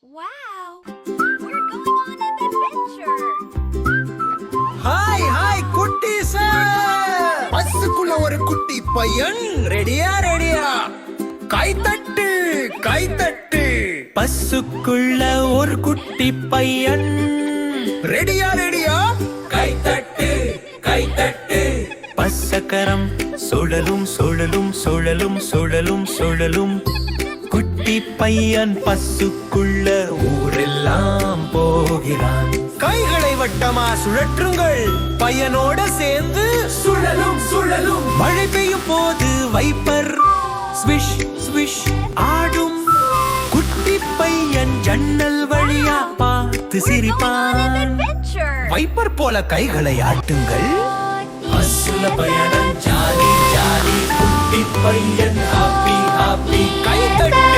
Wow! We're going on an adventure! Hi hi குட்டீஸ், பஸ்ஸுக்குள்ள ஒரு குட்டி பையன். ரெடியா ரெடியா? கைத்தட்டு கைத்தட்டு. பஸ்ஸுக்குள்ள ஒரு குட்டி பையன். ரெடியா ரெடியா? கைத்தட்டு கைத்தட்டு. பஸ்ஸக்கரம் சுழலும் சுழலும் சுழலும் சுழலும் சுழலும். குட்டி பையன் பஸ்ஸுக்குள்ள ஊரெல்லாம் போகிறான். கைகளை வட்டமா சுழற்றுங்கள், பையனோட சேர்ந்து சுழலும் சுழலும். மழை பெய்யும் போது வைப்பர் ஸ்விஷ் ஸ்விஷ் ஆடும். குட்டி பையன் ஜன்னல் வழியா பார்த்து சிரிப்பான். வைப்பர் போல கைகளை ஆட்டுங்கள். பஸ்ஸுல பயணம் ஜாலி ஜாலி. குட்டி பையன் ஹாப்பி ஹாப்பி. கைத்தட்டு.